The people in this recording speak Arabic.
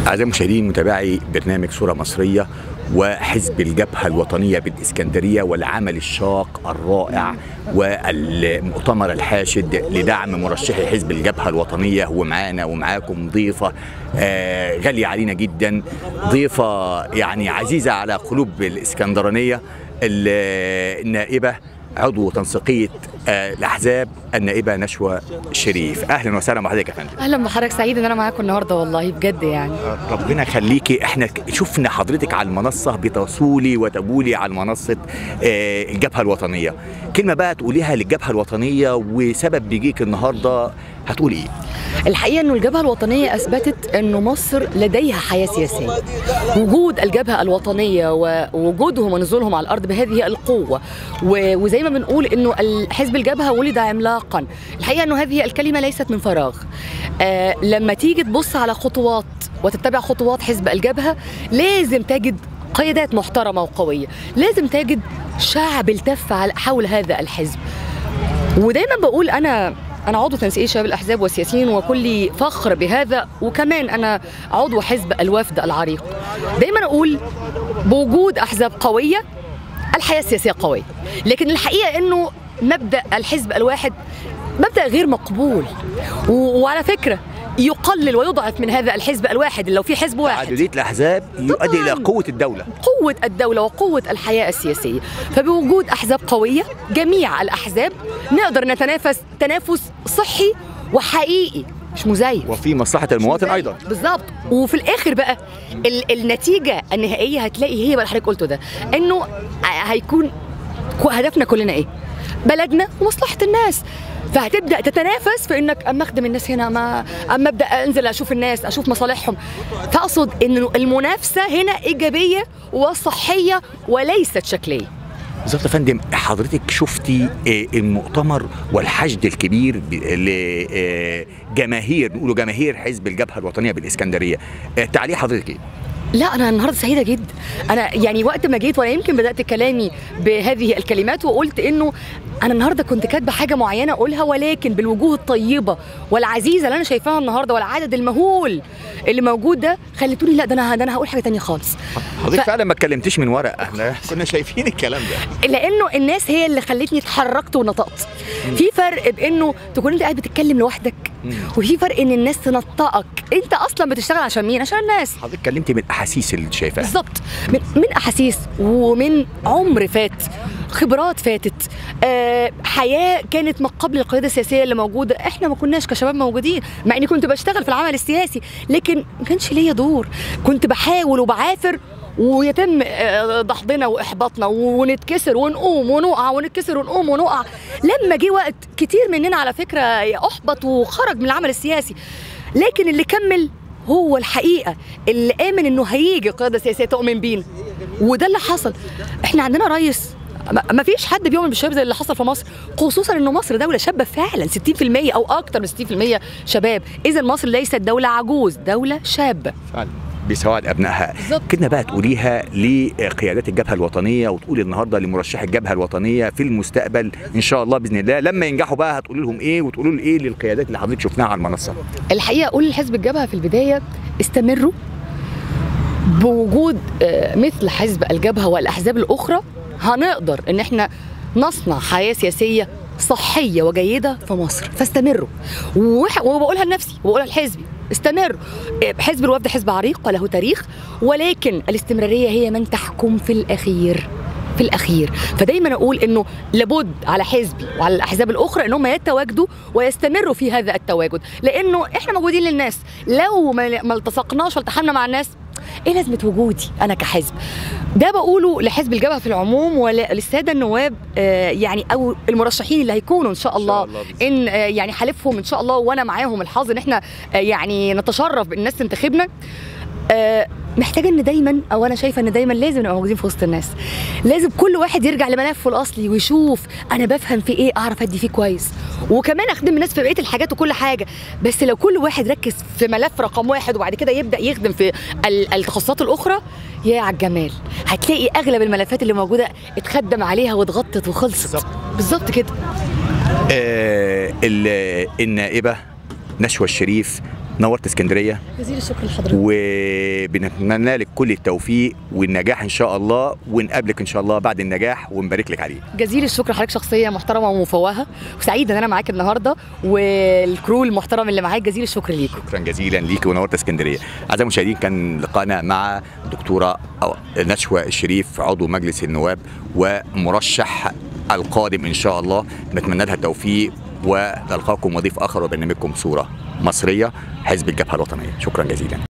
أعزائي المشاهدين متابعي برنامج صورة مصرية وحزب الجبهة الوطنية بالإسكندرية والعمل الشاق الرائع والمؤتمر الحاشد لدعم مرشحي حزب الجبهة الوطنية، ومعانا ومعاكم ضيفة غالية علينا جدا، ضيفة يعني عزيزة على قلوب الإسكندرانية، النائبة عضو تنسيقية الأحزاب النائبة نشوى شريف. أهلا وسهلا بحضرتك يا فندم. أهلا بحضرتك، سعيد إن أنا معاكم النهارده والله بجد يعني. ربنا يخليكي، احنا شفنا حضرتك على المنصة بتصولي وتبولي على منصة الجبهة الوطنية، كلمة بقى تقوليها للجبهة الوطنية وسبب مجيك النهارده هتقولي إيه؟ الحقيقة إنه الجبهة الوطنية أثبتت إنه مصر لديها حياة سياسية. وجود الجبهة الوطنية ووجودهم ونزولهم على الأرض بهذه القوة، وزي ما بنقول إنه حزب الجبهة ولد عملاقا. الحقيقة إنه هذه الكلمة ليست من فراغ. لما تيجي تبص على خطوات وتتبع خطوات حزب الجبهة، لازم تجد قيادات محترمة وقوية، لازم تجد شعب التف حول هذا الحزب. ودايما بقول أنا عضو تنسيقي شباب الأحزاب والسياسيين وكل فخر بهذا، وكمان أنا عضو حزب الوفد العريق. دايما أقول بوجود أحزاب قوية الحياة السياسية قوية، لكن الحقيقة أنه مبدأ الحزب الواحد مبدأ غير مقبول، وعلى فكرة يقلل ويضعف من هذا الحزب الواحد. لو في حزب واحد تعددية الأحزاب يؤدي إلى قوة الدولة وقوة الحياة السياسية. فبوجود أحزاب قوية جميع الأحزاب نقدر نتنافس تنافس صحي وحقيقي مش مزيف، وفي مصلحة المواطن أيضا. بالظبط. وفي الآخر بقى النتيجة النهائية هتلاقي هي بقى اللي حضرتك قلته ده، إنه هيكون هدفنا كلنا إيه؟ بلدنا ومصلحة الناس. فهتبدا تتنافس في انك اما اخدم الناس هنا، اما ابدا انزل اشوف الناس اشوف مصالحهم. فاقصد ان المنافسه هنا ايجابيه وصحيه وليست شكليه. بالظبط يا فندم. حضرتك شفتي المؤتمر والحشد الكبير لجماهير، نقولوا جماهير حزب الجبهة الوطنية بالإسكندرية، تعليق حضرتك ايه؟ لا أنا النهارده سعيدة جدا. أنا يعني وقت ما جيت وأنا يمكن بدأت كلامي بهذه الكلمات وقلت إنه أنا النهارده كنت كاتبة حاجة معينة أقولها، ولكن بالوجوه الطيبة والعزيزة اللي أنا شايفاها النهارده والعدد المهول اللي موجود ده خلتوني لا ده أنا هقول حاجة تانية خالص. حضرتك فعلا ما اتكلمتيش من ورق، احنا كنا شايفين الكلام ده، لأنه الناس هي اللي خلتني اتحركت ونطقت. في فرق بإنه تكون أنت قاعد بتتكلم لوحدك، وفي فرق إن الناس تنطقك. أنت أصلا بتشتغل عشان مين؟ عشان الناس. حضرتك اتكلمتي من الأحاسيس اللي شايفاها. بالظبط، من أحاسيس ومن عمر فات، خبرات فاتت، حياة كانت ما قبل القيادة السياسية اللي موجودة. احنا ما كناش كشباب موجودين، مع اني كنت بشتغل في العمل السياسي، لكن ما كانش ليا دور. كنت بحاول وبعافر ويتم دحضنا واحباطنا ونتكسر ونقوم ونقع ونتكسر ونقوم ونقع. لما جه وقت كتير مننا على فكرة احبط وخرج من العمل السياسي، لكن اللي كمل هو الحقيقة اللي آمن إنه هيجي قيادة سياسية تؤمن بينا، وده اللي حصل. إحنا عندنا رئيس ما فيش حد بيؤمن بالشباب زي اللي حصل في مصر، خصوصا إنه مصر دولة شابة فعلا، 60% أو أكتر من 60% شباب. إذا مصر ليست دولة عجوز، دولة شابة فعلا بسواد ابنائها. كنا بقى تقوليها لقيادات الجبهه الوطنيه، وتقولي النهارده لمرشحي الجبهه الوطنيه في المستقبل ان شاء الله باذن الله لما ينجحوا بقى هتقولي لهم ايه، وتقولوا له ايه للقيادات اللي حضرتك شفناها على المنصه؟ الحقيقه اقول لحزب الجبهه في البدايه استمروا بوجود مثل حزب الجبهه والاحزاب الاخرى، هنقدر ان احنا نصنع حياه سياسيه صحيه وجيده في مصر. فاستمروا، وبقولها لنفسي وبقولها لحزبي، استمروا. حزب الوفد حزب عريق وله تاريخ، ولكن الاستمراريه هي من تحكم في الاخير. فدايما اقول انه لابد على حزبي وعلى الاحزاب الاخرى انهم يتواجدوا ويستمروا في هذا التواجد، لانه احنا موجودين للناس. لو ما التصقناش والتحمنا مع الناس، ايه لازمه وجودي انا كحزب؟ ده بقوله لحزب الجبهه في العموم وللساده النواب، يعني او المرشحين اللي هيكونوا ان شاء الله ان يعني حالفهم ان شاء الله، وانا معاهم الحظ ان احنا يعني نتشرف بالناس تنتخبنا. محتاجه ان دايما، او انا شايفه ان دايما لازم نبقى موجودين في وسط الناس. لازم كل واحد يرجع لملفه الاصلي ويشوف انا بفهم في ايه، اعرف ادي فيه كويس، وكمان اخدم الناس في بقيه الحاجات وكل حاجه. بس لو كل واحد ركز في ملف رقم واحد وبعد كده يبدا يخدم في التخصصات الاخرى، يا على الجمال، هتلاقي اغلب الملفات اللي موجوده اتخدم عليها واتغطت وخلصت. بالظبط كده. النائبه نشوى الشريف نورت اسكندريه، جزيل الشكر لحضرتك. وبنتمنى لك كل التوفيق والنجاح ان شاء الله، ونقابلك ان شاء الله بعد النجاح ونبارك لك عليه. جزيل الشكر لحضرتك، شخصيه محترمه ومفوهه، وسعيده ان انا معاك النهارده والكرو المحترم اللي معاك. جزيل الشكر ليكم. شكرا جزيلا ليك ونورت اسكندريه. اعزائي المشاهدين، كان لقاءنا مع دكتوره نشوى الشريف، عضو مجلس النواب ومرشح القادم ان شاء الله. نتمنى لها التوفيق، ونلقاكم وضيف اخر وبرنامجكم صوره مصريه، حزب الجبهه الوطنيه. شكرا جزيلا.